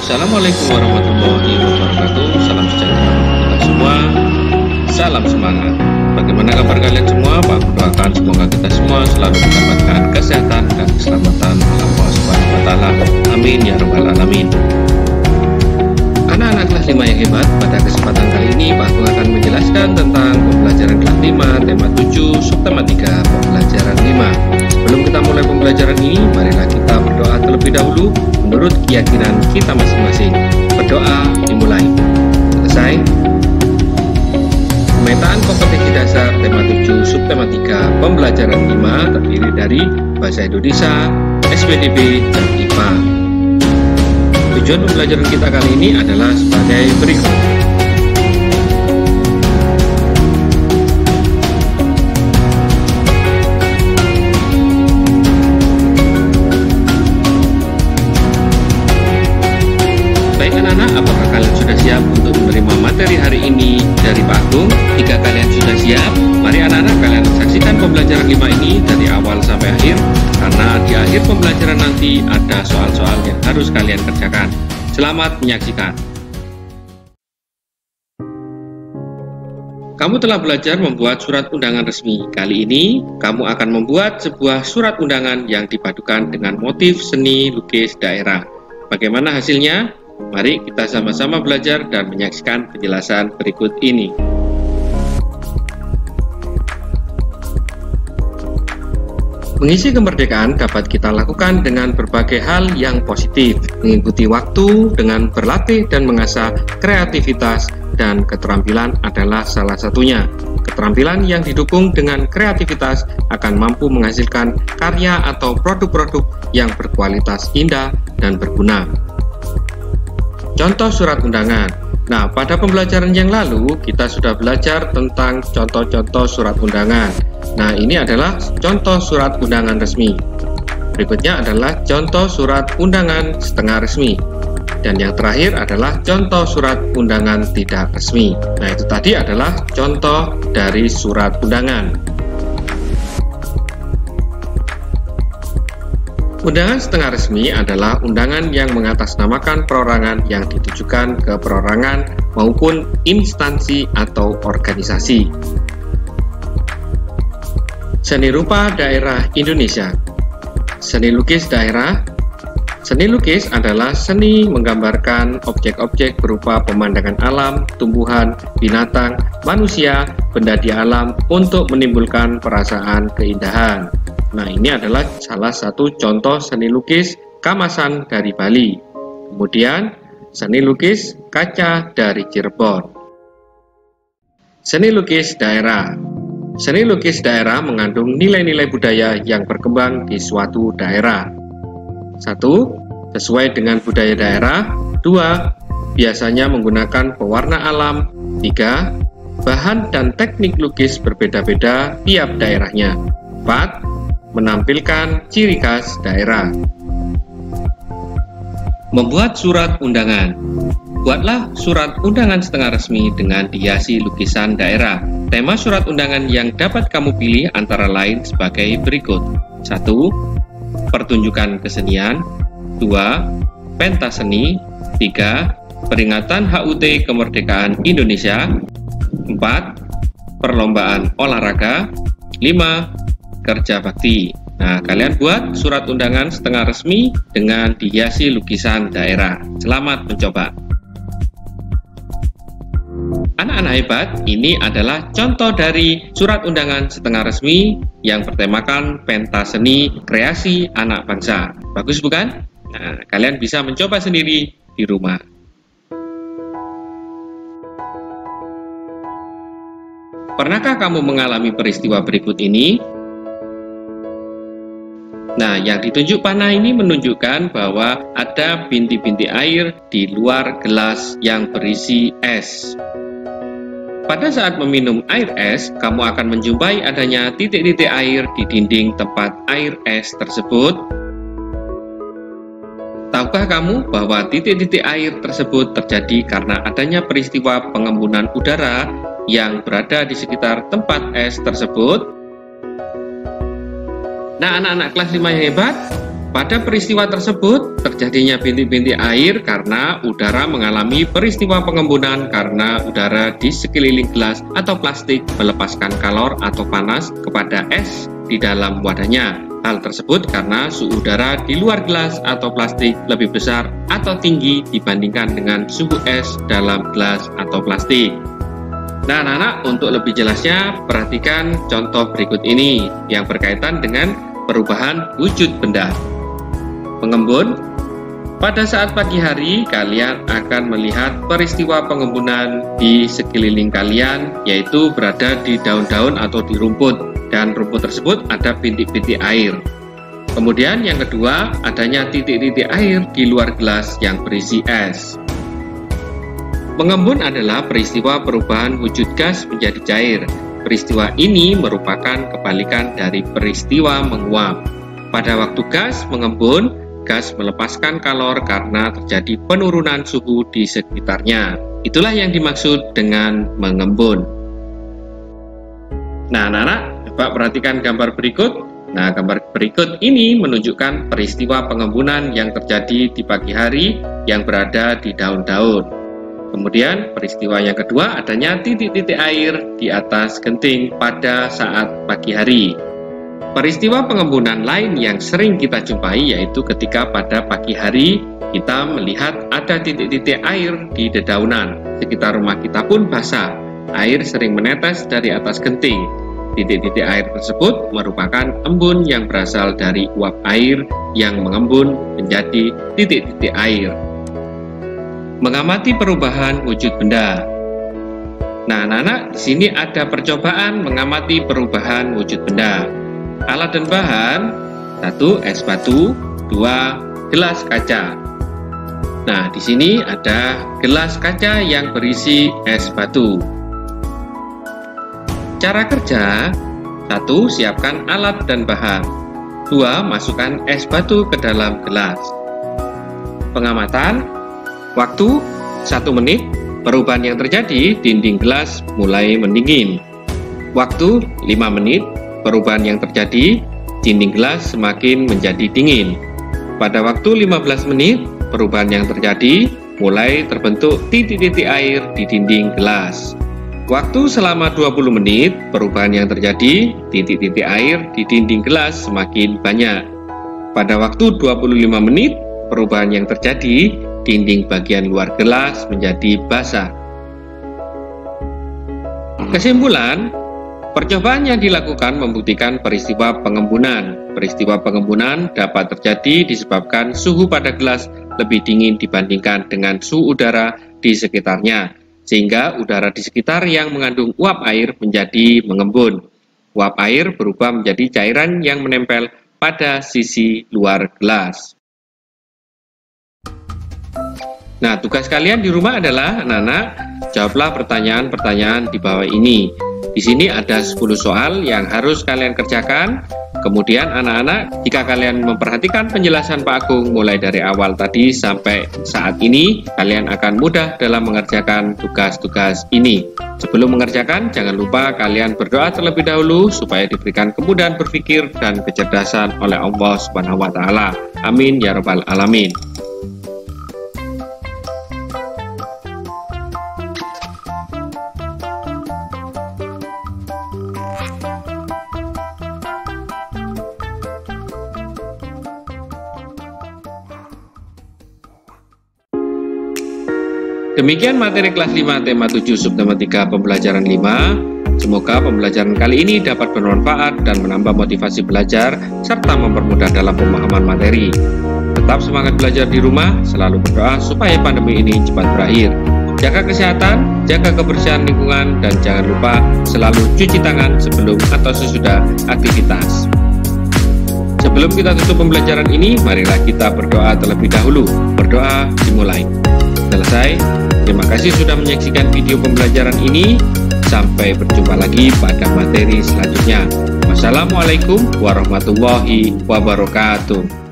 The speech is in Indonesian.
Assalamualaikum warahmatullahi wabarakatuh. Salam sejahtera untuk kita semua. Salam semangat. Bagaimana kabar kalian semua? Pak doakan semoga kita semua selalu mendapatkan kesehatan dan keselamatan Allah Subhanahu wa taala. Amin ya rabbal alamin. Anak-anak kelas 5 yang hebat, pada kesempatan kali ini Pak Agung akan menjelaskan tentang pembelajaran kelas 5 tema 7 subtematika pembelajaran 5. Sebelum kita mulai pembelajaran ini, marilah kita berdoa terlebih dahulu menurut keyakinan kita masing-masing. Berdoa dimulai. Selesai. Pemetaan kompetensi dasar tema 7 subtematika pembelajaran 5 terdiri dari Bahasa Indonesia, SPDB, dan IPA. Tujuan pembelajaran kita kali ini adalah sebagai berikut. Baik anak-anak, apakah kalian sudah siap untuk menerima materi hari ini dari Pak Agung? Jika kalian sudah siap, mari anak-anak kalian saksikan pembelajaran 5 ini dari awal sampai akhir, karena di akhir pembelajaran nanti ada soal-soal yang harus kalian kerjakan. Selamat menyaksikan. Kamu telah belajar membuat surat undangan resmi. Kali ini, kamu akan membuat sebuah surat undangan yang dipadukan dengan motif seni lukis daerah. Bagaimana hasilnya? Mari kita sama-sama belajar dan menyaksikan penjelasan berikut ini. Mengisi kemerdekaan dapat kita lakukan dengan berbagai hal yang positif, mengikuti waktu dengan berlatih dan mengasah kreativitas, dan keterampilan adalah salah satunya. Keterampilan yang didukung dengan kreativitas akan mampu menghasilkan karya atau produk-produk yang berkualitas indah dan berguna. Contoh surat undangan. Nah, pada pembelajaran yang lalu kita sudah belajar tentang contoh-contoh surat undangan. Nah, ini adalah contoh surat undangan resmi. Berikutnya adalah contoh surat undangan setengah resmi. Dan yang terakhir adalah contoh surat undangan tidak resmi. Nah, itu tadi adalah contoh dari surat undangan. Undangan setengah resmi adalah undangan yang mengatasnamakan perorangan yang ditujukan ke perorangan maupun instansi atau organisasi. Seni rupa daerah Indonesia. Seni lukis daerah. Seni lukis adalah seni menggambarkan objek-objek berupa pemandangan alam, tumbuhan, binatang, manusia, benda di alam untuk menimbulkan perasaan keindahan. Nah, ini adalah salah satu contoh seni lukis Kamasan dari Bali. Kemudian, seni lukis kaca dari Cirebon. Seni lukis daerah. Seni lukis daerah mengandung nilai-nilai budaya yang berkembang di suatu daerah. 1. Sesuai dengan budaya daerah. 2. Biasanya menggunakan pewarna alam. 3. Bahan dan teknik lukis berbeda-beda tiap daerahnya. 4. Menampilkan ciri khas daerah. Membuat surat undangan. Buatlah surat undangan setengah resmi dengan dihiasi lukisan daerah. Tema surat undangan yang dapat kamu pilih antara lain sebagai berikut. 1. Pertunjukan kesenian. 2. Pentas seni. 3. Peringatan HUT Kemerdekaan Indonesia. 4. Perlombaan olahraga. 5. Kerja bakti. Nah, kalian buat surat undangan setengah resmi dengan dihiasi lukisan daerah. Selamat mencoba. Anak-anak hebat, ini adalah contoh dari surat undangan setengah resmi yang bertemakan pentas seni kreasi anak bangsa. Bagus bukan? Nah, kalian bisa mencoba sendiri di rumah. Pernahkah kamu mengalami peristiwa berikut ini? Nah, yang ditunjuk panah ini menunjukkan bahwa ada binti-binti air di luar gelas yang berisi es. Pada saat meminum air es, kamu akan menjumpai adanya titik-titik air di dinding tempat air es tersebut. Tahukah kamu bahwa titik-titik air tersebut terjadi karena adanya peristiwa pengembunan udara yang berada di sekitar tempat es tersebut? Nah, anak-anak kelas 5 yang hebat, Pada peristiwa tersebut, terjadinya bintik-bintik air karena udara mengalami peristiwa pengembunan karena udara di sekeliling gelas atau plastik melepaskan kalor atau panas kepada es di dalam wadahnya. Hal tersebut karena suhu udara di luar gelas atau plastik lebih besar atau tinggi dibandingkan dengan suhu es dalam gelas atau plastik. Nah, anak-anak, untuk lebih jelasnya, perhatikan contoh berikut ini yang berkaitan dengan perubahan wujud benda. Pengembun, pada saat pagi hari kalian akan melihat peristiwa pengembunan di sekeliling kalian, yaitu berada di daun-daun atau di rumput, dan rumput tersebut ada bintik-bintik air. Kemudian yang kedua, adanya titik-titik air di luar gelas yang berisi es. Pengembun adalah peristiwa perubahan wujud gas menjadi cair. Peristiwa ini merupakan kebalikan dari peristiwa menguap. Pada waktu gas mengembun, gas melepaskan kalor karena terjadi penurunan suhu di sekitarnya. Itulah yang dimaksud dengan mengembun. Nah, anak-anak, coba perhatikan gambar berikut. Nah, gambar berikut ini menunjukkan peristiwa pengembunan yang terjadi di pagi hari yang berada di daun-daun. Kemudian peristiwa yang kedua, adanya titik-titik air di atas genting pada saat pagi hari. Peristiwa pengembunan lain yang sering kita jumpai yaitu ketika pada pagi hari kita melihat ada titik-titik air di dedaunan. Sekitar rumah kita pun basah. Air sering menetes dari atas genting. Titik-titik air tersebut merupakan embun yang berasal dari uap air yang mengembun menjadi titik-titik air. Mengamati perubahan wujud benda. Nah, anak-anak, di sini ada percobaan mengamati perubahan wujud benda. Alat dan bahan: 1. Es batu, 2. Gelas kaca. Nah, di sini ada gelas kaca yang berisi es batu. Cara kerja: 1. Siapkan alat dan bahan. 2. Masukkan es batu ke dalam gelas. Pengamatan: waktu 1 menit. Perubahan yang terjadi, dinding gelas mulai mendingin. Waktu 5 menit. Perubahan yang terjadi, dinding gelas semakin menjadi dingin. Pada waktu 15 menit, perubahan yang terjadi, mulai terbentuk titik-titik air di dinding gelas. Waktu selama 20 menit, perubahan yang terjadi, titik-titik air di dinding gelas semakin banyak. Pada waktu 25 menit, perubahan yang terjadi, dinding bagian luar gelas menjadi basah. Kesimpulan, percobaan yang dilakukan membuktikan peristiwa pengembunan. Peristiwa pengembunan dapat terjadi disebabkan suhu pada gelas lebih dingin dibandingkan dengan suhu udara di sekitarnya, sehingga udara di sekitar yang mengandung uap air menjadi mengembun. Uap air berubah menjadi cairan yang menempel pada sisi luar gelas. Nah, tugas kalian di rumah adalah, anak-anak, jawablah pertanyaan-pertanyaan di bawah ini. Di sini ada 10 soal yang harus kalian kerjakan. Kemudian anak-anak, jika kalian memperhatikan penjelasan Pak Agung mulai dari awal tadi sampai saat ini, kalian akan mudah dalam mengerjakan tugas-tugas ini. Sebelum mengerjakan, jangan lupa kalian berdoa terlebih dahulu supaya diberikan kemudahan berpikir dan kecerdasan oleh Allah Subhanahu wa taala. Amin ya rabbal alamin. Demikian materi kelas 5 tema 7 subtema 3 pembelajaran 5. Semoga pembelajaran kali ini dapat bermanfaat dan menambah motivasi belajar serta mempermudah dalam pemahaman materi. Tetap semangat belajar di rumah, selalu berdoa supaya pandemi ini cepat berakhir. Jaga kesehatan, jaga kebersihan lingkungan, dan jangan lupa selalu cuci tangan sebelum atau sesudah aktivitas. Sebelum kita tutup pembelajaran ini, marilah kita berdoa terlebih dahulu. Berdoa dimulai. Selesai. Terima kasih sudah menyaksikan video pembelajaran ini. Sampai berjumpa lagi pada materi selanjutnya. Wassalamualaikum warahmatullahi wabarakatuh.